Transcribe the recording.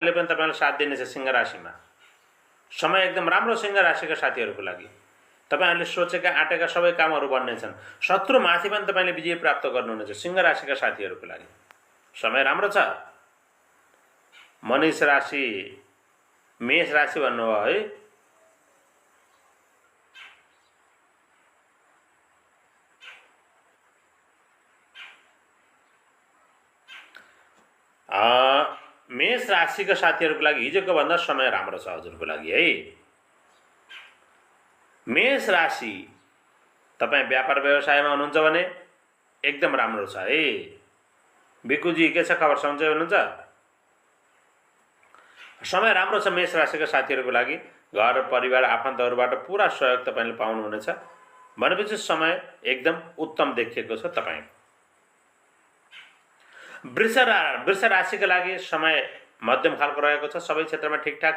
ले पनि तपाईलाई साथ दिनेछ सिंह राशिमा। समय एकदम राम्रो सिंह राशिका साथीहरूको लागि। तपाईहरुले सोचेका आँटेका सबै कामहरू बन्नेछन्। शत्रु माथि पनि तपाईले विजय प्राप्त गर्नुहुनेछ सिंह राशिका साथीहरूको लागि। समय राम्रो छ। मनिष राशि, मेष राशि भन्नुभयो है। मेष राशिका साथीहरूको लागि हिजोको भन्दा समय राम्रो छ हजुरको लागि है। मेष राशि तपाई व्यापार व्यवसायमा हुनुहुन्छ भने एकदम राम्रो छ है। बिकुजी के छ खबर, सन्चै हुनुहुन्छ? समय राम्रो छ मेष राशिका साथीहरूको लागि। घर परिवार आफन्तहरूबाट पूरा सहयोग तपाईले पाउनुहुनेछ। भनेपछि समय एकदम उत्तम देखिएको छ तपाईँ। वृष राशिका लागि समय मध्यम खालको रहेको छ। सबै क्षेत्रमा ठिकठाक